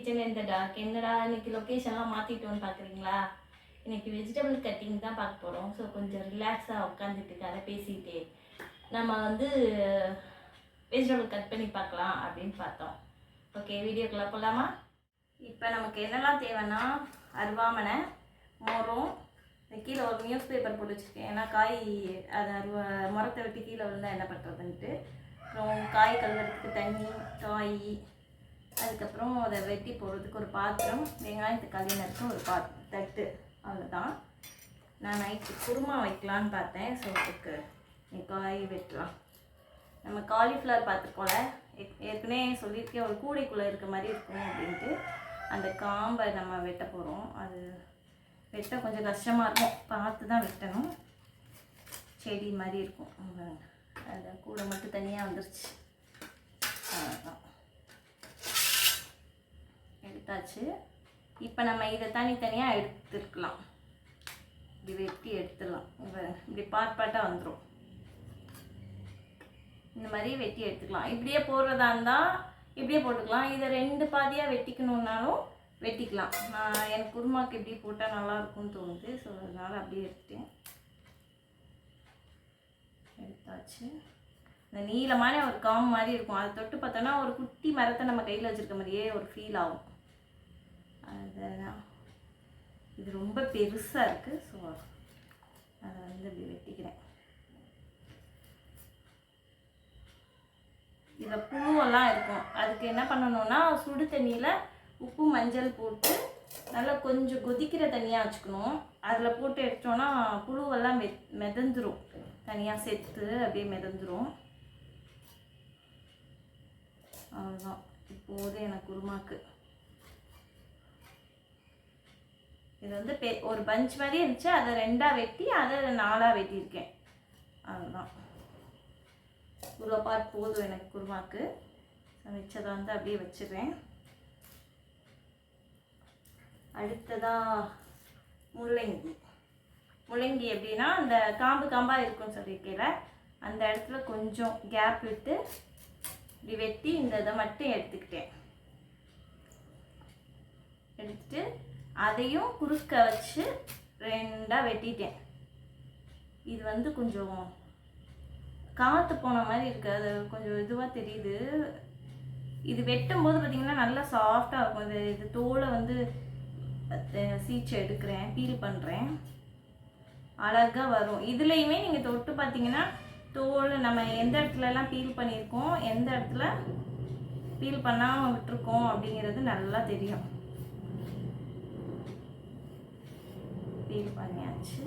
Kitchen இந்த dark. என்னடா இன்னைக்கு லொக்கேஷன்லாம் மாற்றிட்டோன்னு பார்க்குறீங்களா? இன்னைக்கு வெஜிடபிள் கட்டிங் தான் பார்க்க போகிறோம். ஸோ கொஞ்சம் ரிலாக்ஸாக உட்காந்துட்டு கதை பேசிகிட்டே நம்ம வந்து வெஜிடபிள் கட் பண்ணி பார்க்கலாம் அப்படின்னு பார்த்தோம். ஓகே, வீடியோக்குள்ளே போகலாமா? இப்போ நமக்கு என்னெல்லாம் தேவைன்னா, அருவாமனை, மோரும், கீழே ஒரு நியூஸ் பேப்பர் போட்டு வச்சுருக்கேன். ஏன்னா காய் அதை மரத்தை வெட்டி கீழே விழுந்தால் என்ன பண்ணுறதுன்ட்டு. அப்புறம் காய் கழுவுறதுக்கு தண்ணி, காய், அதுக்கப்புறம் அதை வெட்டி போடுறதுக்கு ஒரு பாத்திரம், வெங்காயத்து கல்லினருக்கு ஒரு தட்டு. அவ்வளோதான். நான் நைட்டு குருமா வைக்கலான்னு பார்த்தேன். ஸோ அதுக்கு காய் வெட்டலாம். நம்ம காலிஃப்ளவர் பார்த்துக்கோல, ஏற்கனவே சொல்லியிருக்கேன், ஒரு கூடைக்குள்ளே இருக்க மாதிரி இருக்கும் அப்படின்ட்டு. அந்த காம்பை நம்ம வெட்ட போகிறோம். அது வெட்ட கொஞ்சம் கஷ்டமாக இருக்கும், பார்த்து தான் வெட்டணும். செடி மாதிரி இருக்கும். அந்த கூடை மட்டும் தனியாக வந்துருச்சு. அவ்வளோதான், எடுத்தாச்சு. இப்போ நம்ம இதை தனித்தனியாக எடுத்துருக்கலாம். இப்படி வெட்டி எடுத்துடலாம். இப்படி பார்ட்டாக வந்துடும். இந்த மாதிரி வெட்டி எடுத்துக்கலாம். இப்படியே போடுறதா இருந்தால் இப்படியே போட்டுக்கலாம். இதை 2 பாதியாக வெட்டிக்கணுன்னாலும் வெட்டிக்கலாம். எனக்கு குருமாக்கு இப்படி போட்டால் நல்லாயிருக்கும்னு தோணுது. ஸோ அதனால் அப்படியே எடுத்தாச்சு. இந்த நீளமான ஒரு காம்பு மாதிரி இருக்கும். அதை தொட்டு பார்த்தோன்னா ஒரு குட்டி மரத்தை நம்ம கையில் வச்சுருக்க மாதிரியே ஒரு ஃபீல் ஆகும். அதுதான், இது ரொம்ப பெருசாக இருக்குது. ஸோ அதை வந்து இப்படி வெட்டிக்கிறேன். இதில் புழுவெல்லாம் இருக்கும். அதுக்கு என்ன பண்ணணும்னா, சுடு தண்ணியில் உப்பு மஞ்சள் போட்டு நல்லா கொஞ்சம் கொதிக்கிற தண்ணியாக வச்சுக்கணும். அதில் போட்டு எடுத்தோன்னா புழுவெல்லாம் மிதந்துடும். தனியாக சேர்த்து அப்படியே மிதந்துடும். அவ்வளோதான். இப்போது எனக்கு குருமாக்கு இது வந்து ஒரு பஞ்ச் மாதிரி இருந்துச்சு. அதை 2ஆக வெட்டி அதை 4ஆக வெட்டியிருக்கேன். அதுதான், இவ்வளோ பார்ட் போதும் எனக்கு குருமாக்கு. மிச்சதை வந்து அப்படியே வச்சிடுறேன். அடுத்ததாக முள்ளங்கி எப்படின்னா, அந்த காம்பாக இருக்குன்னு சொல்லியிருக்கேன், அந்த இடத்துல கொஞ்சம் கேப் விட்டு இப்படி வெட்டி இந்த இதை மட்டும் எடுத்துட்டு அதையும் குறுக்க வச்சு 2ஆக வெட்டிட்டேன். இது வந்து கொஞ்சம் காற்று போன மாதிரி இருக்குது. அது கொஞ்சம் இதுவாக தெரியுது. இது வெட்டும்போது பார்த்திங்கன்னா நல்லா சாஃப்டாக இருக்கும். இது தோலை வந்து சீச்சு எடுக்கிறேன், பீல் பண்ணுறேன். அழகாக வரும். இதுலேயுமே நீங்கள் தொட்டு பார்த்தீங்கன்னா தோல் நம்ம எந்த இடத்துலலாம் பீல் பண்ணியிருக்கோம், எந்த இடத்துல பீல் பண்ணாமல் விட்டுருக்கோம் அப்படிங்கிறது நல்லா தெரியும். பீல் பண்ணியாச்சு.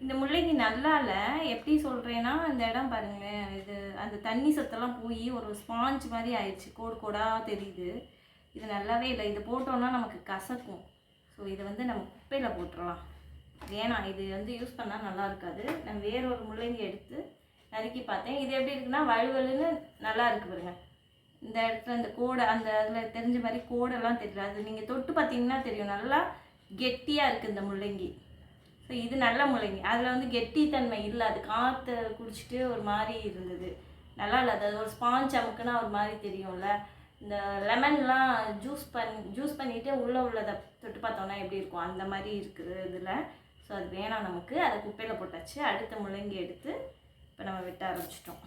இந்த முள்ளங்கி நல்லா இல்லை. எப்படி சொல்கிறேன்னா, இந்த இடம் பாருங்களேன், இது அந்த தண்ணி சத்தெல்லாம் போய் ஒரு ஸ்பாஞ்ச் மாதிரி ஆயிடுச்சு. கோடாக தெரியுது. இது நல்லாவே இல்லை. இது போட்டோன்னா நமக்கு கசக்கும். ஸோ இதை வந்து நம்ம குப்பையில் போட்டுடலாம். ஏன்னா இது வந்து யூஸ் பண்ணால் நல்லா இருக்காது. நான் வேறொரு முள்ளங்கி எடுத்து நறுக்கி பார்த்தேன். இது எப்படி இருக்குன்னா, வலுவலுன்னு நல்லா இருக்குது பாருங்க. இந்த இடத்துல இந்த கோடை, அந்த அதில் தெரிஞ்ச மாதிரி கோடெல்லாம் தெரியல. அது நீங்கள் தொட்டு பார்த்தீங்கன்னா தெரியும், நல்லா கெட்டியாக இருக்குது இந்த முள்ளங்கி. ஸோ இது நல்ல முள்ளங்கி. அதில் வந்து கெட்டித்தன்மை இல்லை. அது காற்று குடிச்சிட்டு ஒரு மாதிரி இருந்தது, நல்லா இல்லை. அது ஒரு ஸ்பாஞ்ச் அமுக்குன்னா ஒரு மாதிரி தெரியும்ல. இந்த லெமன்லாம் ஜூஸ் பண்ணிவிட்டு உள்ளதை தொட்டு பார்த்தோன்னா எப்படி இருக்கும், அந்த மாதிரி இருக்குது இதில். ஸோ அது வேணாம் நமக்கு. அதை குப்பையில் போட்டாச்சு. அடுத்த முள்ளங்கி எடுத்து இப்போ நம்ம வெட்ட ஆரம்பிச்சிட்டோம்.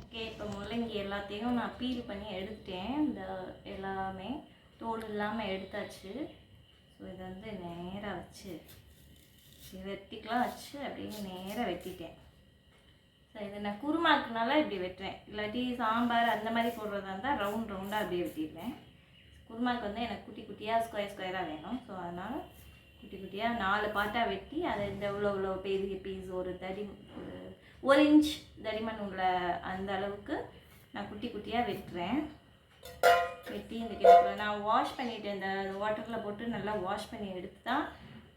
ஓகே, இப்போ முள்ளங்கி எல்லாத்தையும் நான் பீல் பண்ணி எடுத்துட்டேன். இந்த எல்லாமே தோல் இல்லாமல் எடுத்தாச்சு. ஸோ இதை வந்து நேராக வச்சு வெட்டிக்கலாம் வச்சு அப்படியே நேராக வெட்டிட்டேன். ஸோ இதை நான் குருமாக்குனால இப்படி வெட்டுறேன். இல்லாட்டி சாம்பார் அந்த மாதிரி போடுறதா இருந்தால் ரவுண்டாக அப்படியே வெட்டிடுவேன். குருமாக்கு வந்து எனக்கு குட்டி குட்டியாக ஸ்கொயராக வேணும். ஸோ அதனால் குட்டி குட்டியாக 4 பார்ட்டாக வெட்டி அதை இந்த இவ்வளோ பெரிய பீஸ் ஒரு 1 இன்ச் தடிமன் உள்ள அந்த அளவுக்கு நான் குட்டி குட்டியாக வெட்டுறேன். வெட்டி இந்த கிணத்துல நான் வாஷ் பண்ணிவிட்டு இந்த வாட்டரில் போட்டு நல்லா வாஷ் பண்ணி எடுத்து தான்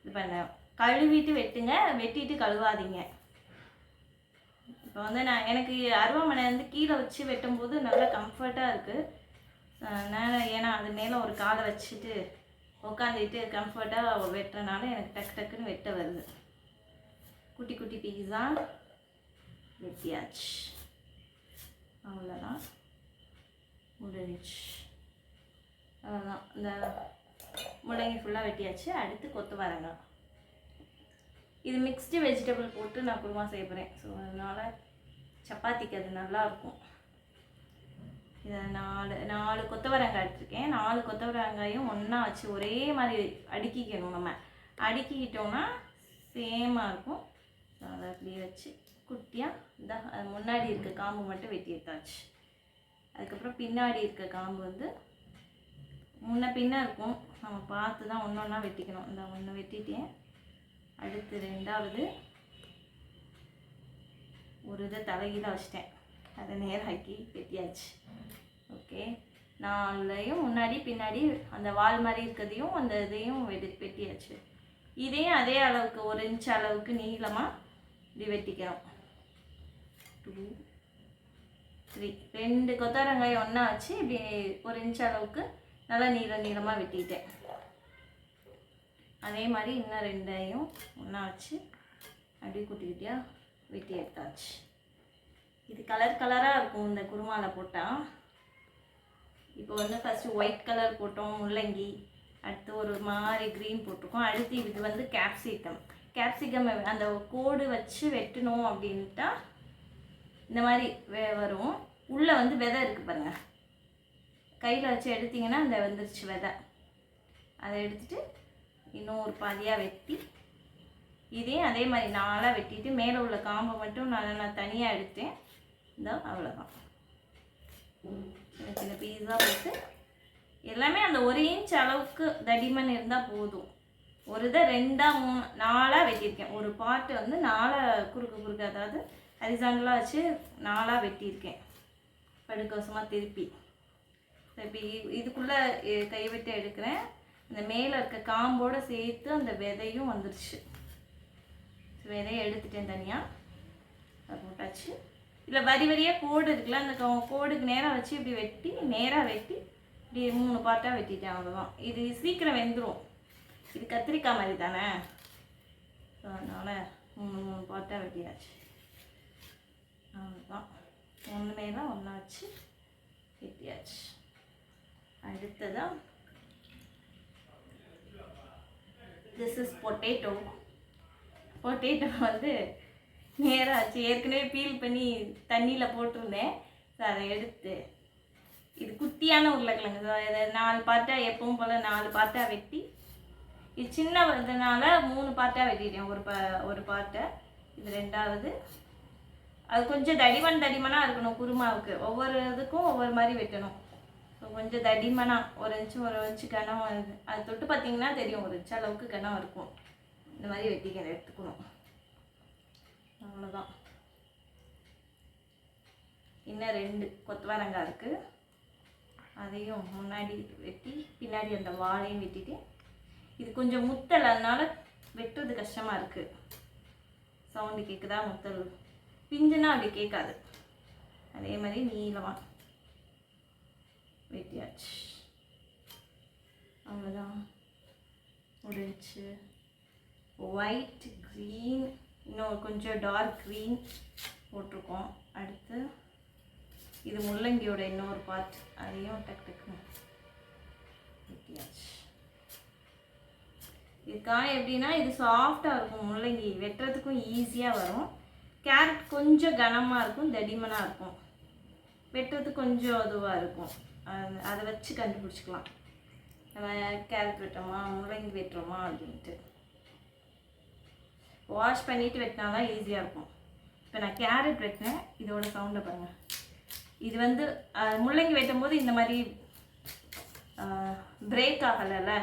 இது பண்ணேன். கழுவிட்டு வெட்டுங்க, வெட்டிட்டு கழுவாதீங்க. இப்போ வந்து எனக்கு அருவாமனை வந்து கீழே வச்சு வெட்டும்போது நல்லா கம்ஃபர்ட்டாக இருக்குது. ஏன்னா அது மேலே ஒரு காலை வச்சுட்டு உட்காந்துட்டு கம்ஃபர்ட்டாக வெட்டுறனால எனக்கு டக்குன்னு வெட்ட வருது. குட்டி குட்டி பீஸாக வெட்டியாச்சு. அவ்வளோதான், முடிஞ்சிச்சு. அவ்வளோதான், இந்த முள்ளங்கி ஃபுல்லாக வெட்டியாச்சு. அடுத்து கொத்தவரங்காய். இது மிக்ஸ்டு வெஜிடபிள் போட்டு நான் குருமா செய்ய போகிறேன். ஸோ அதனால் சப்பாத்திக்கு அது நல்லாயிருக்கும். இதை 4 கொத்தவரங்காய் எடுத்துருக்கேன். 4 கொத்தவரங்காயும் ஒன்றா வச்சு ஒரே மாதிரி அடுக்கிக்கணும். நம்ம அடுக்கிக்கிட்டோம்னா சேமாக இருக்கும். ஸோ அதை அப்படியே வச்சு குட்டியாக இந்த முன்னாடி இருக்க காம்பு மட்டும் வெட்டி எடுத்தாச்சு. அதுக்கப்புறம் பின்னாடி இருக்க காம்பு வந்து முன்ன பின்ன இருக்கும், நம்ம பார்த்து தான் ஒன்று ஒன்றா வெட்டிக்கணும். இந்த ஒன்று வெட்டிட்டேன். அடுத்து 2வது ஒரு இதை தலைகீழ வச்சிட்டேன், அதை நேராக்கி வெட்டியாச்சு. ஓகே, 4லையும் முன்னாடி பின்னாடி அந்த வால் மாதிரி இருக்கிறதையும் அந்த இதையும் வெட்டியாச்சு. இதையும் அதே அளவுக்கு 1 இன்ச் அளவுக்கு நீளமாக இப்படி வெட்டிக்கிறோம். 2 3 2 கொத்தவரங்காய் ஒன்றா வச்சு இப்படி 1 இன்ச் அளவுக்கு நல்லா நீளமாக வெட்டிட்டேன். அதே மாதிரி இன்னும் 2ஐயும் ஒன்றா வச்சு அப்படியே குட்டி குட்டியாக வெட்டி எடுத்தாச்சு. இது கலராக இருக்கும் இந்த குருமாவில் போட்டால். இப்போ வந்து ஃபஸ்ட்டு ஒயிட் கலர் போட்டோம் முள்ளங்கி, அடுத்து ஒரு மாதிரி க்ரீன் போட்டிருக்கோம். அடுத்து இது வந்து கேப்சிகம் அந்த கோடு வச்சு வெட்டணும் அப்படின்ட்டா இந்த மாதிரி வரும். உள்ளே வந்து விதை இருக்குது பாருங்கள், கையில் வச்சு எடுத்திங்கன்னா அந்த வந்துருச்சு விதை. அதை எடுத்துகிட்டு இன்னும் ஒரு பாதியாக வெட்டி இதையும் அதே மாதிரி 4ஆக வெட்டிட்டு மேலே உள்ள காம்பை மட்டும் நான் தனியாக எடுத்தேன். இந்த அவ்வளோதான், சின்ன சின்ன பீஸாக போட்டு எல்லாமே அந்த 1 இன்ச் அளவுக்கு தடிமன் இருந்தால் போதும். ஒரு இதை 2 3 4ஆக வெட்டியிருக்கேன். ஒரு பாட்டு வந்து 4 குறுக்கு அதாவது ஹரிசாண்டலாக வச்சு 4ஆக வெட்டியிருக்கேன். படுக்கவசமாக திருப்பி இதுக்குள்ளே கைவிட்டு எடுக்கிறேன். இந்த மேலே இருக்க காம்போடு சேர்த்து அந்த விதையும் வந்துடுச்சு. விதையை எடுத்துட்டேன் தனியாக, அதை போட்டாச்சு. இல்லை வரியாக கோடு இருக்குல்ல, அந்த கோடுக்கு நேராக வச்சு இப்படி நேராக வெட்டி இப்படி 3 பார்ட்டாக வெட்டிட்டேன். அவ்வளோதான். இது சீக்கிரம் வெந்துடும். இது கத்திரிக்காய் மாதிரி தானே, ஸோ அதனால் 3 பார்ட்டாக வெட்டியாச்சு. அவ்வளோதான், ஒன்று மேலே ஒன்றா வச்சு வெட்டியாச்சு. அடுத்ததான் திஸ் இஸ் பொட்டேட்டோ வந்து நேராக வச்சு ஏற்கனவே பீல் பண்ணி தண்ணியில் போட்டிருந்தேன். ஸோ அதை எடுத்து இது குட்டியான உருளைக்கிழங்கு. ஸோ இதை 4 பார்ட்டாக எப்பவும் போல் 4 பார்ட்டாக வெட்டி, இது சின்ன இதனால 3 பார்ட்டாக வெட்டிட்டேன். ஒரு பார்ட்டை, இது 2வது. அது கொஞ்சம் தடிமனாக இருக்கணும் குருமாவுக்கு. ஒவ்வொரு இதுக்கும் ஒவ்வொரு மாதிரி வெட்டணும். ஸோ கொஞ்சம் தடிமனாக 1 இன்ச்சு கனம் அது தொட்டு பார்த்திங்கன்னா தெரியும், 1 இன்ச் அளவுக்கு கனம் இருக்கும். இந்த மாதிரி எடுத்துக்கணும். அவ்வளோதான். இன்னும் 2 கொத்தவரங்காய் இருக்குது, அதையும் முன்னாடி வெட்டி பின்னாடி அந்த வாழையும் வெட்டிட்டு, இது கொஞ்சம் முத்தல், அதனால வெட்டுறது கஷ்டமாக இருக்குது. சவுண்டு கேட்குதா? முத்தல் பிஞ்சுன்னா அப்படி கேட்காது. அதே மாதிரி நீளமாக வெட்டியாச்சு. அவ்வளோதான், முடிஞ்சிச்சு. ஒயிட் க்ரீன், இன்னும் கொஞ்சம் டார்க் க்ரீன் போட்டிருக்கோம். அடுத்து இது முள்ளங்கியோட இன்னொரு பார்ட், அதையும் டக்கு வெட்டியாச்சு. இது காய் எப்படின்னா இது சாஃப்டாக இருக்கும், முள்ளங்கி வெட்டுறதுக்கும் ஈஸியாக வரும். கேரட் கொஞ்சம் கனமாக இருக்கும், தடிமனாக இருக்கும். வெட்டுறதுக்கு கொஞ்சம் இதுவாக இருக்கும். அதை வச்சு கண்டுபிடிச்சிக்கலாம் நம்ம கேரட் வெட்டுறோமா முள்ளங்கி வெட்டுறோமா அப்படின்ட்டு. வாஷ் பண்ணிவிட்டு வெட்டினா தான் ஈஸியாக இருக்கும். இப்போ நான் கேரட் வெட்டினேன், இதோட சவுண்டை பாருங்கள். இது வந்து முள்ளங்கி வெட்டும் போது இந்த மாதிரி பிரேக் ஆகலைல்ல,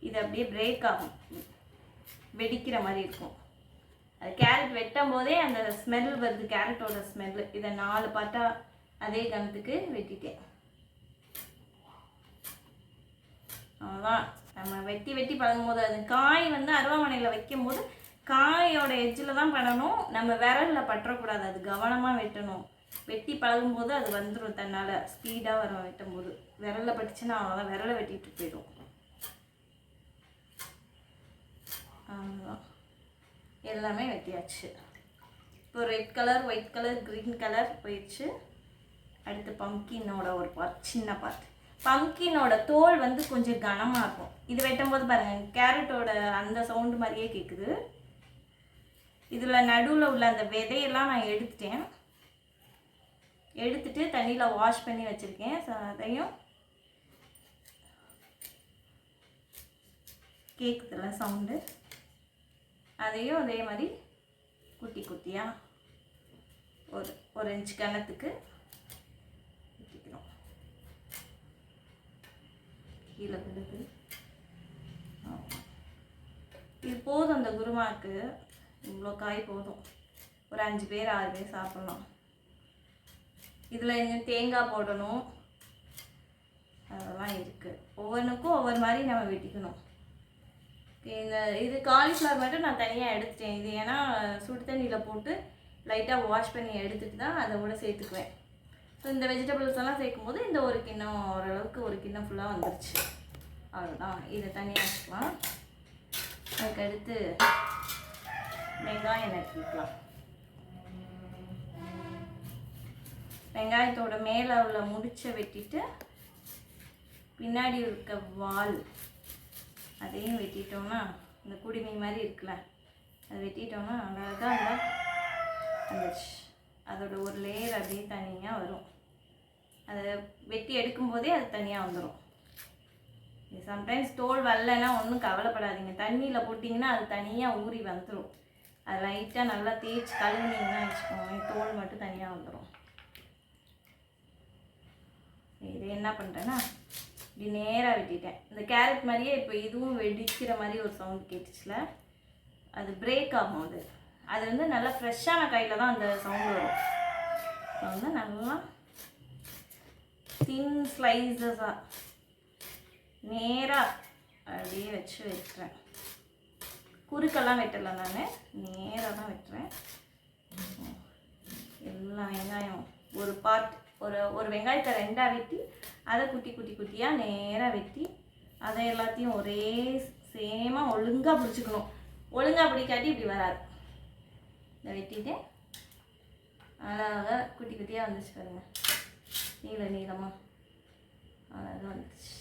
இது அப்படியே பிரேக் ஆகும், வெடிக்கிற மாதிரி இருக்கும். அது கேரட் வெட்டும் போதே அந்த ஸ்மெல் வருது, கேரட்டோட ஸ்மெல்லு. இதை 4 பார்ட்டாக அதே கணத்துக்கு வெட்டிட்டேன். அவ்வளோதான். நம்ம வெட்டி பழகும்போது அது காய் வந்து அருவாமனையில் வைக்கும் போது காயோட எட்ஜில் தான் பண்ணணும், நம்ம விரலில் பற்றக்கூடாது. அது கவனமாக வெட்டணும். வெட்டி பழகும்போது அது வந்துடும் தன்னால், ஸ்பீடாக வரும். வெட்டும்போது விரலில் பட்டுச்சுன்னா அவ்வளோதான், விரலை வெட்டிட்டு போயிடும். அவ்வளோதான், எல்லாமே வெட்டியாச்சு. இப்போ red colour, white colour, green colour போயிடுச்சு. அடுத்து பம்கினோட ஒரு பார்ட், சின்ன பார்ட். பம்கினோட தோல் வந்து கொஞ்சம் கனமாக இருக்கும். இது வெட்டும்போது பாருங்கள் கேரட்டோட அந்த சவுண்டு மாதிரியே கேட்குது. இதில் நடுவில் உள்ள அந்த விதையெல்லாம் நான் எடுத்துட்டு தண்ணியில் வாஷ் பண்ணி வச்சுருக்கேன். ஸோ அதையும் கேட்குதுல சவுண்டு, அதையும் அதே மாதிரி குட்டி குட்டியாக ஒரு இன்ச் கனத்துக்கு ஊற்றிக்கிறோம். கீழே விடுது. இது போதும், அந்த குருமாவுக்கு இவ்வளோ காய் போதும். ஒரு 5 பேர் 6 பேர் சாப்பிட்லாம். இதில் இன்னும் தேங்காய் போடணும், அதெல்லாம் இருக்குது. ஒவ்வொன்றுக்கும் ஒவ்வொரு மாதிரி நம்ம வெட்டிக்கணும். இது காலிஃப்ளவர் மட்டும் நான் தனியாக எடுத்துட்டேன். இது ஏன்னா சுடு தண்ணியில் போட்டு லைட்டாக வாஷ் பண்ணி எடுத்துகிட்டு தான் அதை கூட சேர்த்துக்குவேன். ஸோ இந்த வெஜிடபிள்ஸ் எல்லாம் சேர்க்கும்போது இந்த ஒரு கிண்ணம், ஓரளவுக்கு ஒரு கிண்ணம் ஃபுல்லாக வந்துருச்சு. அவ்வளோதான், இதை தனியாக வச்சுக்கலாம். அதுக்கடுத்து வெங்காயம் நறுக்கிக்கலாம். வெங்காயத்தோட மேலே உள்ள முடிச்சை வெட்டிட்டு பின்னாடி இருக்க வால் அதையும் வெட்டிட்டோம்னா, இந்த குடிமீ மாதிரி இருக்குல்ல, அதை வெட்டிட்டோம்னா அழகாக வந்துச்சு. அதோட ஒரு லேயர் அப்படியே தனியாக வரும். அதை வெட்டி எடுக்கும்போதே அது தனியாக வந்துடும். சம்டைம்ஸ் தோல் வரலைன்னா ஒன்றும் கவலைப்படாதீங்க. தண்ணியில் போட்டிங்கன்னா அது தனியாக ஊறி வந்துடும். அது லைட்டாக நல்லா தேய்ச்சி கழுவுனீங்கன்னா வச்சுக்கோங்க, தோல் மட்டும் தனியாக வந்துடும். இது என்ன பண்ணுறேன்னா இப்படி நேராக வெட்டிட்டேன். இந்த கேரட் மாதிரியே இப்போ இதுவும் வெடிக்கிற மாதிரி ஒரு சவுண்ட் கேட்டுச்சுல, அது பிரேக் ஆகும். அது வந்து நல்லா ஃப்ரெஷ்ஷான கையில் தான் அந்த சவுண்டு வரும். இப்போ வந்து நல்லா தின் ஸ்லைசஸாக நேராக அப்படியே வச்சு வெட்டுறேன். குறுக்கெல்லாம் வெட்டலை, நான் நேராக தான் வெட்டுறேன். எல்லா வெங்காயம் ஒரு பார்ட், ஒரு வெங்காயத்தை 2ஆக வெட்டி அதை குட்டி குட்டி குட்டியாக நேராக வெட்டி அதை எல்லாத்தையும் ஒரே சேமாக ஒழுங்காக பிடிச்சிக்கணும். ஒழுங்காக பிடிக்காட்டி இப்படி வராது. இதை வெட்டிட்டு அழகாக குட்டி குட்டியாக வந்துச்சு பாருங்க, நீளமாக அழகாக வந்துச்சு.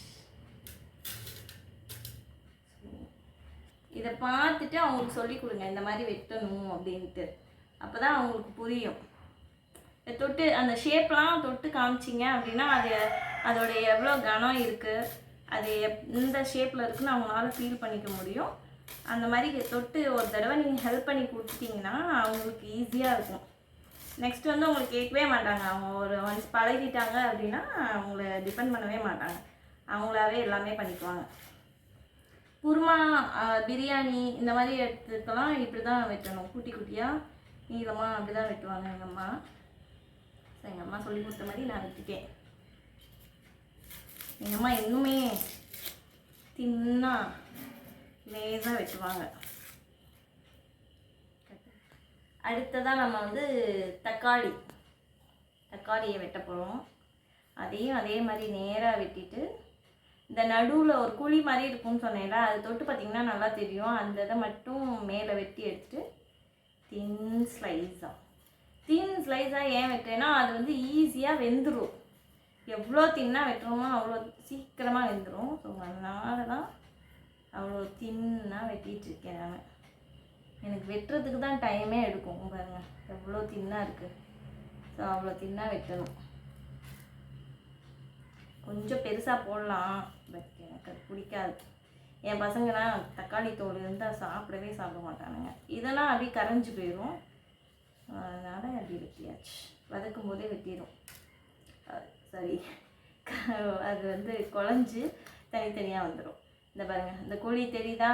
இதை பார்த்துட்டு அவங்களுக்கு சொல்லி கொடுங்க இந்த மாதிரி வெட்டணும் அப்படின்ட்டு. அப்போ தான் அவங்களுக்கு புரியும். தொட்டு அந்த ஷேப்லாம் தொட்டு காமிச்சிங்க அப்படின்னா அதோட எவ்வளோ கனம் இருக்குது, அது எந்த ஷேப்பில் இருக்குன்னு அவங்களால ஃபீல் பண்ணிக்க முடியும். அந்த மாதிரி தொட்டு ஒரு தடவை நீங்கள் ஹெல்ப் பண்ணி கொடுத்துட்டிங்கன்னா அவங்களுக்கு ஈஸியாக இருக்கும். நெக்ஸ்ட் வந்து உங்களுக்கு கேட்கவே மாட்டாங்க. அவங்க ஒரு ஒன்ஸ் பழகிட்டாங்க அப்படின்னா அவங்கள டிபெண்ட் பண்ணவே மாட்டாங்க, அவங்களாவே எல்லாமே பண்ணிக்குவாங்க. குருமா, பிரியாணி இந்த மாதிரி இடத்துக்கெல்லாம் இப்படி தான் வெட்டணும். குட்டி குட்டியாக நீளமாக அப்படி தான் வெட்டுவாங்க எங்கள் அம்மா. ஸோ எங்கள் அம்மா சொல்லி கொடுத்த மாதிரி நான் வெட்டிட்டேன். எங்கள் அம்மா இன்னுமே தின்னாக லேசாக வெட்டுவாங்க. அடுத்ததாக நம்ம வந்து தக்காளியை வெட்ட போகிறோம். அதையும் அதே மாதிரி நேராக வெட்டிட்டு இந்த நடுவில் ஒரு குழி மாதிரி இருக்கும்னு சொன்னேன்ல, அது தொட்டு பார்த்திங்கன்னா நல்லா தெரியும். அந்த இதை மட்டும் மேலே வெட்டி எடுத்துட்டு தின் ஸ்லைஸாக ஏன் வெட்டுறேன்னா அது வந்து ஈஸியாக வெந்துடும். எவ்வளோ தின்னாக வெட்டுறோமோ அவ்வளோ சீக்கிரமாக வெந்துடும். ஸோ அதனால தான் அவ்வளோ தின்னாக வெட்டிகிட்ருக்கேன் நான். எனக்கு வெட்டுறதுக்கு தான் டைமே எடுக்கும். பாருங்க எவ்வளோ தின்னாக இருக்குது. ஸோ அவ்வளோ தின்னாக வெட்டணும். கொஞ்சம் பெருசாக போடலாம், பட் எனக்கு அது பிடிக்காது. என் பசங்களாம் தக்காளி தோல் இருந்தால் சாப்பிட மாட்டானுங்க. இதெல்லாம் அப்படியே கரைஞ்சி போயிடும். அதனால் அப்படி வெட்டியாச்சு. வதக்கும் போதே வெட்டிடும். சரி, அது வந்து குழஞ்சி தனித்தனியாக வந்துடும். இந்த பாருங்கள், இந்த குழி தெரியுதா?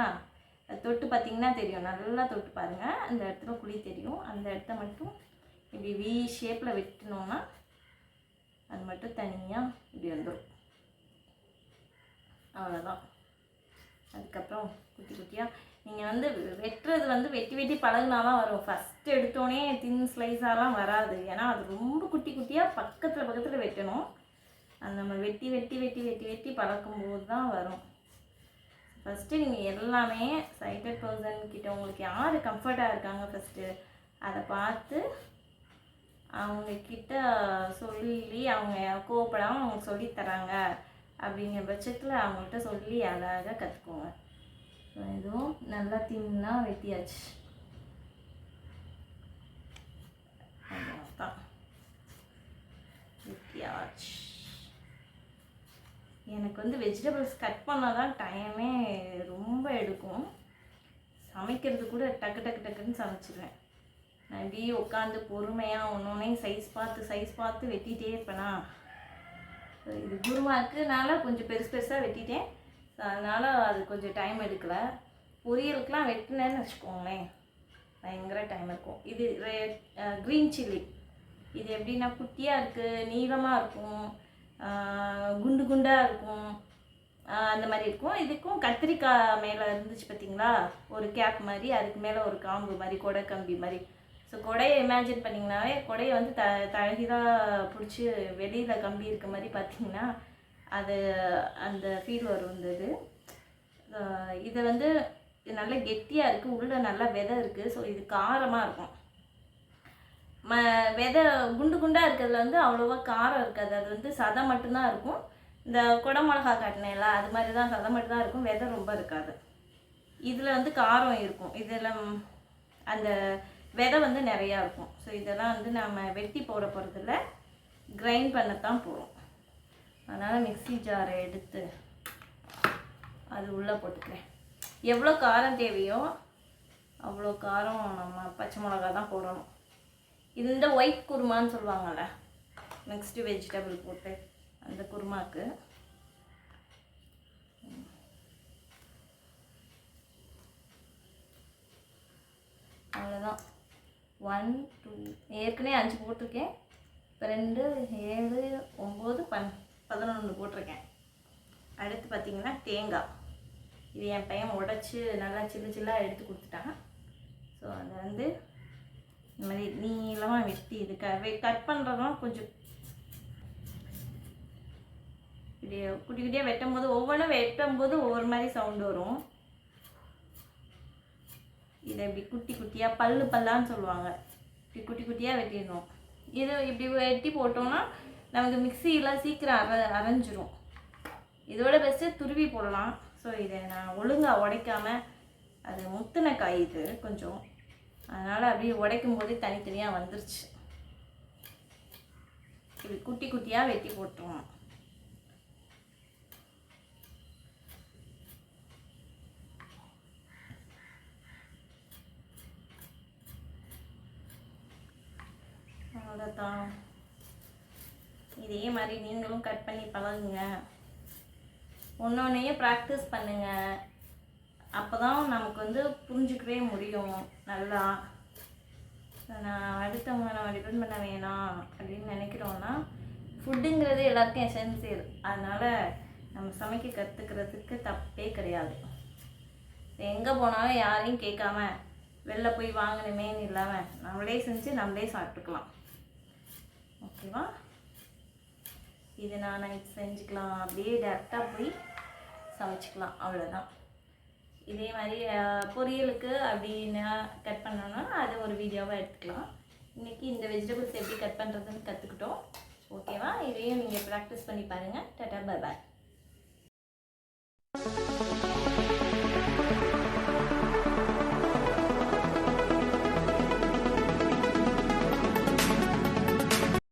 தொட்டு பார்த்திங்கன்னா தெரியும், நல்லா தொட்டு பாருங்கள். அந்த இடத்துல குழி தெரியும். அந்த இடத்த மட்டும் இப்படி வி ஷேப்பில் வெட்டினோன்னா அது மட்டும் தனியாக இப்படி வந்துடும். அவ்வளோதான். அதுக்கப்புறம் குட்டி குட்டியாக நீங்கள் வந்து வெட்டுறது வந்து வெட்டி பழகுனாலாம் வரும். ஃபஸ்ட்டு எடுத்தோடனே தின் ஸ்லைஸாலாம் வராது. ஏன்னா அது ரொம்ப குட்டி குட்டியாக பக்கத்தில் வெட்டணும். அது நம்ம வெட்டி பழக்கும்போது தான் வரும். ஃபஸ்ட்டு நீங்கள் எல்லாமே சைட்டட் பர்சன் கிட்ட உங்களுக்கு யார் கம்ஃபர்ட்டாக இருக்காங்க ஃபஸ்ட்டு அதை பார்த்து அவங்கக்கிட்ட சொல்லி அவங்க கோவப்படாமல் அவங்க சொல்லித்தராங்க அப்படிங்கிற பட்சத்தில் அவங்கள்ட்ட சொல்லி அழகாக கற்றுக்கோங்க. இதுவும் நல்லா தின்னா வெட்டியாச்சு. அவ்வளோதான், வெட்டியாச்சு. எனக்கு வெஜிடபிள்ஸ் கட் பண்ணால் தான் டைமே ரொம்ப எடுக்கும். சமைக்கிறது கூட டக்கு டக்கு டக்குன்னு சமைச்சிடுவேன். நான் இப்படியே உட்காந்து பொறுமையாக ஒன்றொன்னையும் சைஸ் பார்த்து வெட்டிகிட்டே இருப்பேனா. இது குருமாக்குனால கொஞ்சம் பெருசாக வெட்டிட்டேன். அதனால் அது கொஞ்சம் டைம் எடுக்கலை. பொரியலுக்கெலாம் வெட்டினேன்னு வச்சுக்கோங்களேன் பயங்கர டைம் இருக்கும். இது க்ரீன் சில்லி. இது எப்படின்னா குட்டியாக இருக்குது, நீளமாக இருக்கும், குண்டு குண்டாக இருக்கும், அந்த மாதிரி இருக்கும். இதுக்கும் கத்திரிக்காய் மேலே இருந்துச்சு பார்த்தீங்களா, ஒரு கேப் மாதிரி, அதுக்கு மேலே ஒரு காம்பு மாதிரி, கொடை கம்பி மாதிரி. ஸோ கொடையை இமேஜின் பண்ணிங்கனாவே கொடையை தழகிதாக பிடிச்சி வெளியில் கம்பி இருக்க மாதிரி பார்த்தீங்கன்னா அது அந்த ஃபீல் வரும். இருந்தது இது நல்ல கெட்டியாக இருக்குது, உள்ளே நல்லா விதை இருக்குது. ஸோ இது காரமாக இருக்கும். விதை குண்டு குண்டாக இருக்கிறதுல அவ்வளோவா காரம் இருக்காது. அது சதை மட்டும்தான் இருக்கும். இந்த குடை மிளகா காட்டினேல அது மாதிரி தான் சதை மட்டும்தான் இருக்கும், விதை ரொம்ப இருக்காது. இதில் காரம் இருக்கும். இதில் அந்த விதை நிறையா இருக்கும். ஸோ இதெல்லாம் நம்ம வெட்டி போட போகிறதில்ல, கிரைண்ட் பண்ணத்தான் போகிறோம். அதனால் மிக்ஸி ஜாரை எடுத்து அது உள்ளே போட்டுக்கிறேன். எவ்வளோ காரம் தேவையோ அவ்வளோ காரம் நம்ம பச்சை மிளகா தான் போடணும். இது இந்த ஒயிட் குருமான்னு சொல்லுவாங்கள்ல, மிக்ஸ்டு வெஜிடபிள் போட்டு அந்த குருமாக்கு. அவ்வளோதான். 1 2 ஏற்கனவே 5 போட்டிருக்கேன். இப்போ 2 7 9 11 போட்டிருக்கேன். அடுத்து பார்த்திங்கன்னா தேங்காய். இது என் பையன் உடைச்சி நல்லா சில்லாக எடுத்து கொடுத்துட்டான். ஸோ அதை இந்த மாதிரி நீளமாக வெட்டி இது கட் பண்ணுறதுலாம் கொஞ்சம் இப்படி குட்டி குட்டியாக வெட்டும்போது ஒவ்வொன்றும் வெட்டும்போது ஒவ்வொரு மாதிரி சவுண்டு வரும். இதை இப்படி குட்டி குட்டியாக பல்லான்னு சொல்லுவாங்க, இப்படி குட்டி குட்டியாக வெட்டிடணும். இது இப்படி வெட்டி போட்டோம்னா நமக்கு மிக்சியில் சீக்கிரம் அரைஞ்சிரும். இதோட பெஸ்ட்டு துருவி போடலாம். ஸோ இதை நான் ஒழுங்காக உடைக்காமல், அது முத்தின காய் இது கொஞ்சம், அதனால் அப்படியே உடைக்கும் போதே தனித்தனியாக வந்துருச்சு. இப்படி குட்டி குட்டியாக வெட்டி போட்டுருவோம். அவ்வளோதான். இதே மாதிரி நீங்களும் கட் பண்ணி பழகுங்க. ஒன்றொன்னையும் ப்ராக்டிஸ் பண்ணுங்கள். அப்போ தான் நமக்கு புரிஞ்சுக்கவே முடியும் நல்லா. நான் அடுத்தவங்க நம்ம டிபெண்ட் பண்ண வேணாம் அப்படின்னு நினைக்கிறோன்னா, ஃபுட்டுங்கிறது எல்லாருக்கும் எசென்சியல். அதனால் நம்ம சமைக்க கற்றுக்கிறதுக்கு தப்பே கிடையாது. எங்கே போனாலும் யாரையும் கேட்காம வெளில போய் வாங்கணுமேன்னு இல்லாமல் நம்மளே செஞ்சு நம்மளே சாப்பிட்டுக்கலாம். ஓகேவா? இது நான் நைட் செஞ்சுக்கலாம், அப்படியே டேரெக்டாக போய் சமைச்சிக்கலாம். அவ்வளோதான். இதே மாதிரி பொரியலுக்கு அப்படின்னு கட் பண்ணோன்னா அது ஒரு வீடியோவாக எடுத்துக்கலாம். இன்றைக்கி இந்த வெஜிடபிள்ஸ் எப்படி கட் பண்ணுறதுன்னு கற்றுக்கிட்டோம். ஓகேவா? இதையும் நீங்கள் ப்ராக்டிஸ் பண்ணி பாருங்கள். Tata, bye bye.